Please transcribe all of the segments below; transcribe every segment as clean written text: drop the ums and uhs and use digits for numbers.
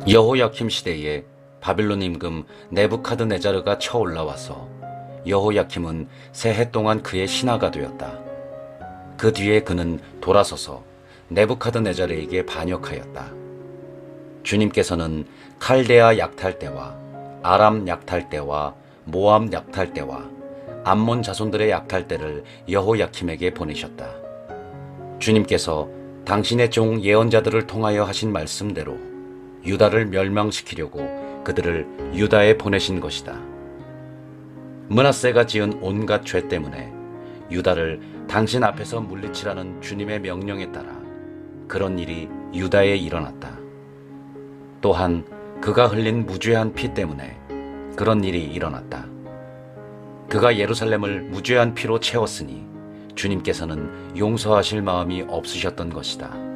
여호야킴 시대에 바빌론 임금 네부카드네자르가 쳐올라와서 여호야킴은 세 해 동안 그의 신하가 되었다. 그 뒤에 그는 돌아서서 네부카드네자르에게 반역하였다. 주님께서는 칼데아 약탈 때와 아람 약탈 때와 모압 약탈 때와 암몬 자손들의 약탈 때를 여호야킴에게 보내셨다. 주님께서 당신의 종 예언자들을 통하여 하신 말씀대로 유다를 멸망시키려고 그들을 유다에 보내신 것이다. 므낫세가 지은 온갖 죄 때문에 유다를 당신 앞에서 물리치라는 주님의 명령에 따라 그런 일이 유다에 일어났다. 또한 그가 흘린 무죄한 피 때문에 그런 일이 일어났다. 그가 예루살렘을 무죄한 피로 채웠으니 주님께서는 용서하실 마음이 없으셨던 것이다.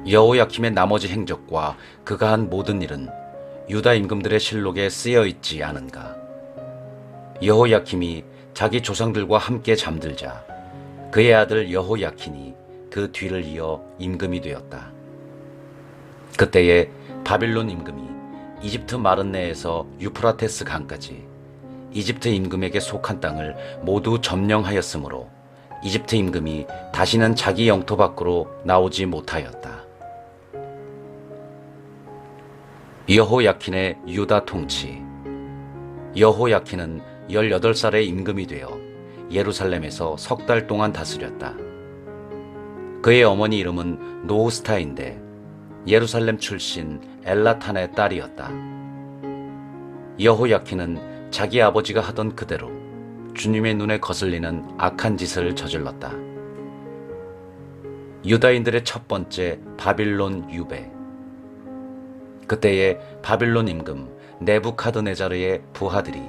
여호야킴의 나머지 행적과 그가 한 모든 일은 유다 임금들의 실록에 쓰여 있지 않은가. 여호야킴이 자기 조상들과 함께 잠들자 그의 아들 여호야킨이 그 뒤를 이어 임금이 되었다. 그때에 바빌론 임금이 이집트 마른네에서 유프라테스 강까지 이집트 임금에게 속한 땅을 모두 점령하였으므로 이집트 임금이 다시는 자기 영토 밖으로 나오지 못하였다. 여호야킨의 유다 통치. 여호야킨은 18살의 임금이 되어 예루살렘에서 석 달 동안 다스렸다. 그의 어머니 이름은 노우스타인데 예루살렘 출신 엘라탄의 딸이었다. 여호야킨은 자기 아버지가 하던 그대로 주님의 눈에 거슬리는 악한 짓을 저질렀다. 유다인들의 첫 번째 바빌론 유배. 그때에 바빌론 임금 네부카드네자르의 부하들이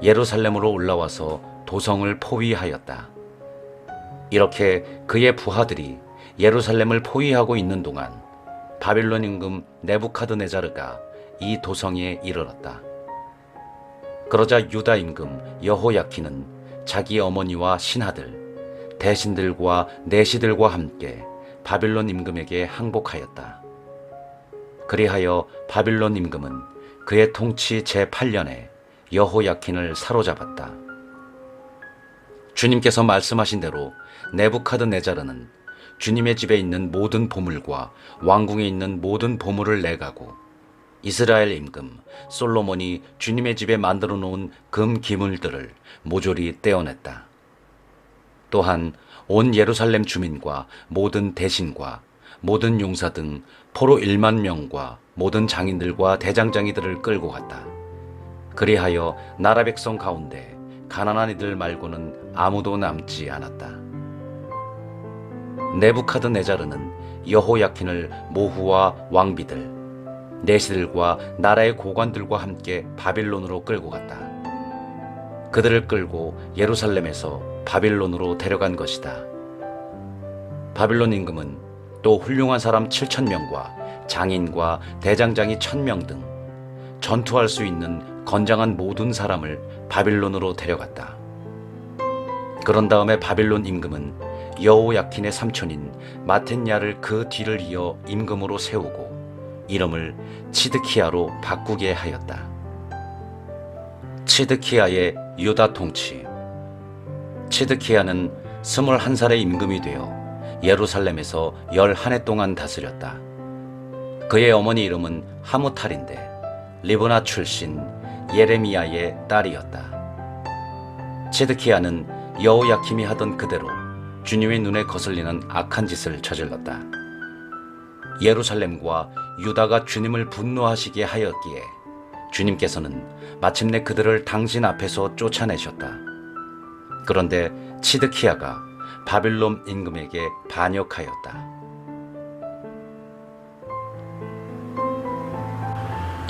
예루살렘으로 올라와서 도성을 포위하였다. 이렇게 그의 부하들이 예루살렘을 포위하고 있는 동안 바빌론 임금 네부카드네자르가 이 도성에 이르렀다. 그러자 유다 임금 여호야킨은 자기 어머니와 신하들, 대신들과 내시들과 함께 바빌론 임금에게 항복하였다. 그리하여 바빌론 임금은 그의 통치 제8년에 여호야킨을 사로잡았다. 주님께서 말씀하신 대로 네부카드네자르는 주님의 집에 있는 모든 보물과 왕궁에 있는 모든 보물을 내가고 이스라엘 임금 솔로몬이 주님의 집에 만들어 놓은 금 기물들을 모조리 떼어냈다. 또한 온 예루살렘 주민과 모든 대신과 모든 용사 등 포로 1만 명과 모든 장인들과 대장장이들을 끌고 갔다. 그리하여 나라 백성 가운데 가난한 이들 말고는 아무도 남지 않았다. 네부카드네자르는 여호야킨을 모후와 왕비들, 내시들과 나라의 고관들과 함께 바빌론으로 끌고 갔다. 그들을 끌고 예루살렘에서 바빌론으로 데려간 것이다. 바빌론 임금은 또 훌륭한 사람 7,000명과 장인과 대장장이 1,000명 등 전투할 수 있는 건장한 모든 사람을 바빌론으로 데려갔다. 그런 다음에 바빌론 임금은 여호야킨의 삼촌인 마텐야를 그 뒤를 이어 임금으로 세우고 이름을 치드키야로 바꾸게 하였다. 치드키야의 유다 통치. 치드키야는 21살의 임금이 되어 예루살렘에서 11해 동안 다스렸다. 그의 어머니 이름은 하무탈인데 리브나 출신 예레미야의 딸이었다. 치드키야는 여호야킴이 하던 그대로 주님의 눈에 거슬리는 악한 짓을 저질렀다. 예루살렘과 유다가 주님을 분노하시게 하였기에 주님께서는 마침내 그들을 당신 앞에서 쫓아내셨다. 그런데 치드키야가 바빌론 임금에게 반역하였다.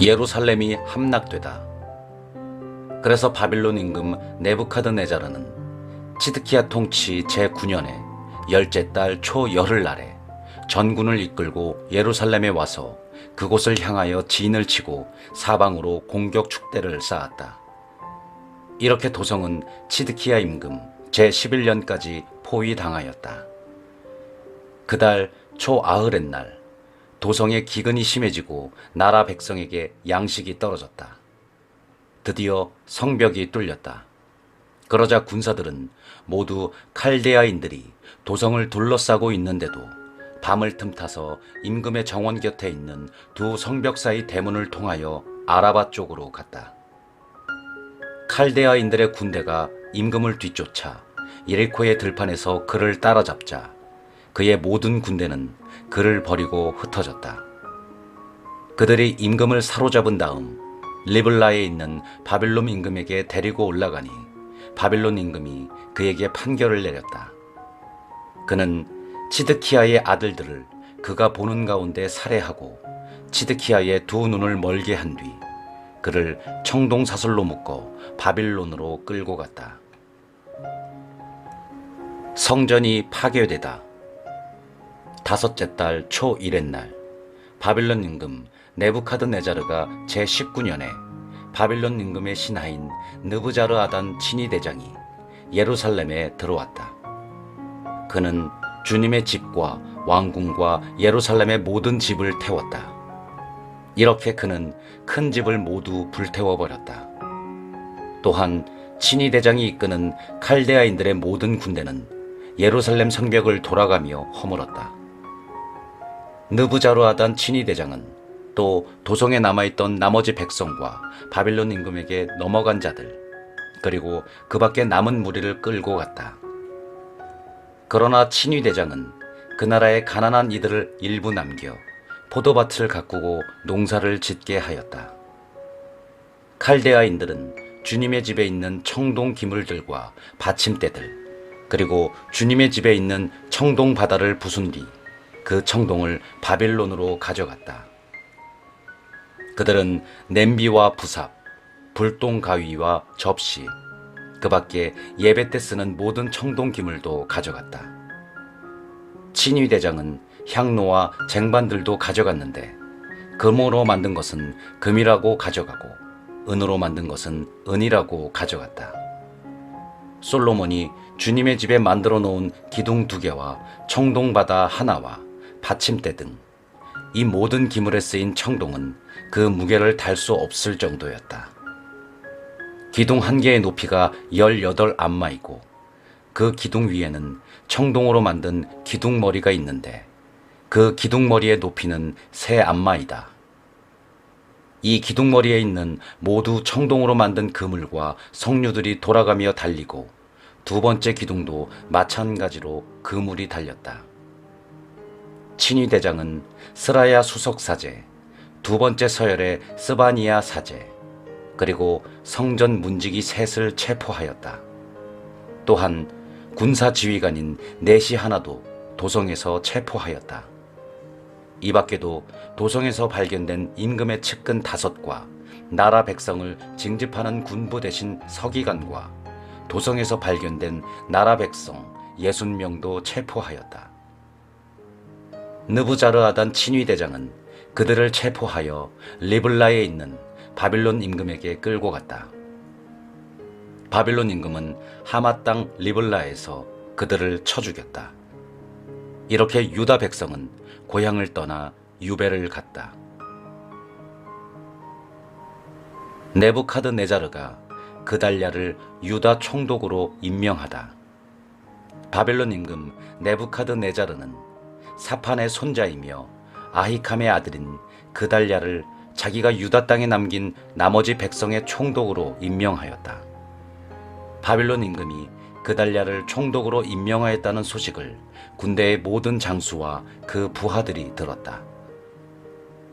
예루살렘이 함락되다. 그래서 바빌론 임금 네부카드네자르는 치드키야 통치 제9년에 열째 달 초열흘날에 전군을 이끌고 예루살렘에 와서 그곳을 향하여 진을 치고 사방으로 공격 축대를 쌓았다. 이렇게 도성은 치드키야 임금 제11년까지 포위당하였다. 그달 초아흐렛날 도성의 기근이 심해지고 나라 백성에게 양식이 떨어졌다. 드디어 성벽이 뚫렸다. 그러자 군사들은 모두 칼데아인들이 도성을 둘러싸고 있는데도 밤을 틈타서 임금의 정원 곁에 있는 두 성벽 사이 대문을 통하여 아라바 쪽으로 갔다. 칼데아인들의 군대가 임금을 뒤쫓아 예리코의 들판에서 그를 따라잡자 그의 모든 군대는 그를 버리고 흩어졌다. 그들이 임금을 사로잡은 다음 리블라에 있는 바빌론 임금에게 데리고 올라가니 바빌론 임금이 그에게 판결을 내렸다. 그는 치드키야의 아들들을 그가 보는 가운데 살해하고 치드키야의 두 눈을 멀게 한 뒤 그를 청동사슬로 묶어 바빌론으로 끌고 갔다. 성전이 파괴되다. 다섯째 달 초 1의 날 바빌론 임금 네부카드네자르가 제19년에 바빌론 임금의 신하인 느부자르아단 친위 대장이 예루살렘에 들어왔다. 그는 주님의 집과 왕궁과 예루살렘의 모든 집을 태웠다. 이렇게 그는 큰 집을 모두 불태워버렸다. 또한 친위 대장이 이끄는 칼데아인들의 모든 군대는 예루살렘 성벽을 돌아가며 허물었다. 느부자르아단 친위 대장은 또 도성에 남아있던 나머지 백성과 바빌론 임금에게 넘어간 자들 그리고 그 밖에 남은 무리를 끌고 갔다. 그러나 친위 대장은 그 나라의 가난한 이들을 일부 남겨 포도밭을 가꾸고 농사를 짓게 하였다. 칼데아인들은 주님의 집에 있는 청동 기물들과 받침대들 그리고 주님의 집에 있는 청동 바다를 부순 뒤 그 청동을 바빌론으로 가져갔다. 그들은 냄비와 부삽, 불똥 가위와 접시, 그 밖에 예배 때 쓰는 모든 청동 기물도 가져갔다. 친위 대장은 향로와 쟁반들도 가져갔는데 금으로 만든 것은 금이라고 가져가고 은으로 만든 것은 은이라고 가져갔다. 솔로몬이 주님의 집에 만들어 놓은 기둥 2개와 청동바다 하나와 받침대 등 이 모든 기물에 쓰인 청동은 그 무게를 달 수 없을 정도였다. 기둥 1개의 높이가 18안마이고 그 기둥 위에는 청동으로 만든 기둥머리가 있는데 그 기둥머리의 높이는 3안마이다. 이 기둥머리에 있는 모두 청동으로 만든 그물과 석류들이 돌아가며 달리고 두 번째 기둥도 마찬가지로 그물이 달렸다. 친위 대장은 스라야 수석 사제, 두 번째 서열의 스바니야 사제, 그리고 성전 문지기 셋을 체포하였다. 또한 군사 지휘관인 넷이 하나도 도성에서 체포하였다. 이 밖에도 도성에서 발견된 임금의 측근 5과 나라 백성을 징집하는 군부 대신 서기관과 도성에서 발견된 나라 백성 60명도 체포하였다. 느부자르아단 친위 대장은 그들을 체포하여 리블라에 있는 바빌론 임금에게 끌고 갔다. 바빌론 임금은 하맛 땅 리블라에서 그들을 쳐 죽였다. 이렇게 유다 백성은 고향을 떠나 유배를 갔다. 네부카드네자르가 그달랴를 유다 총독으로 임명하다. 바빌론 임금 네부카드네자르는 사판의 손자이며 아히캄의 아들인 그달랴를 자기가 유다 땅에 남긴 나머지 백성의 총독으로 임명하였다. 바빌론 임금이 그달랴를 총독으로 임명하였다는 소식을 군대의 모든 장수와 그 부하들이 들었다.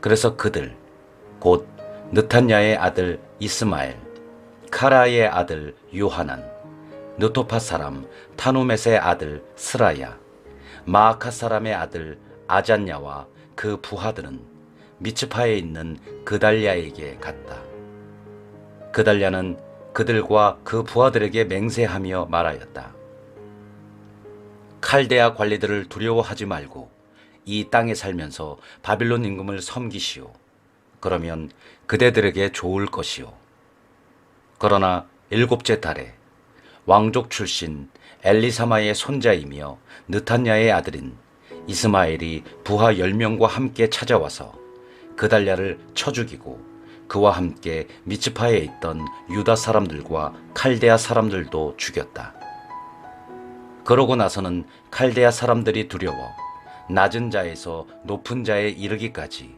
그래서 그들, 곧 느탄야의 아들 이스마엘, 카라의 아들 요하난, 느토파 사람 타누멧의 아들 스라야, 마아카 사람의 아들 아잔야와 그 부하들은 미츠파에 있는 그달랴에게 갔다. 그달랴는 그들과 그 부하들에게 맹세하며 말하였다. 칼데아 관리들을 두려워하지 말고 이 땅에 살면서 바빌론 임금을 섬기시오. 그러면 그대들에게 좋을 것이오. 그러나 7째 달에 왕족 출신 엘리사마의 손자이며 느탄야의 아들인 이스마엘이 부하 10명과 함께 찾아와서 그달랴를 쳐 죽이고 그와 함께 미츠파에 있던 유다 사람들과 칼데아 사람들도 죽였다. 그러고 나서는 칼데아 사람들이 두려워 낮은 자에서 높은 자에 이르기까지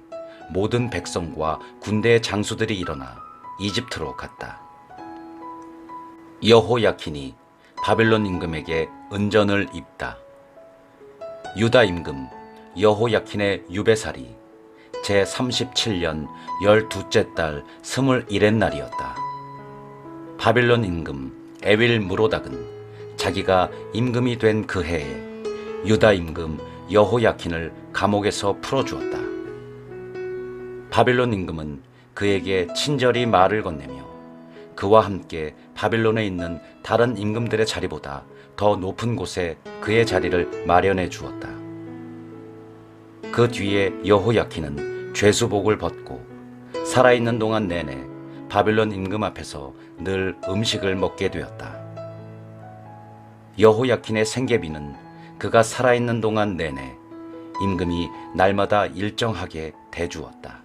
모든 백성과 군대의 장수들이 일어나 이집트로 갔다. 여호야킨이 바벨론 임금에게 은전을 입다. 유다 임금 여호야킨의 유배살이 제37년 12째 달 21의 날이었다. 바벨론 임금 에윌 무로닥은 자기가 임금이 된 그 해에 유다 임금 여호야킨을 감옥에서 풀어주었다. 바벨론 임금은 그에게 친절히 말을 건네며 그와 함께 바벨론에 있는 다른 임금들의 자리보다 더 높은 곳에 그의 자리를 마련해 주었다. 그 뒤에 여호야킨은 죄수복을 벗고 살아있는 동안 내내 바벨론 임금 앞에서 늘 음식을 먹게 되었다. 여호야킨의 생계비는 그가 살아있는 동안 내내 임금이 날마다 일정하게 대주었다.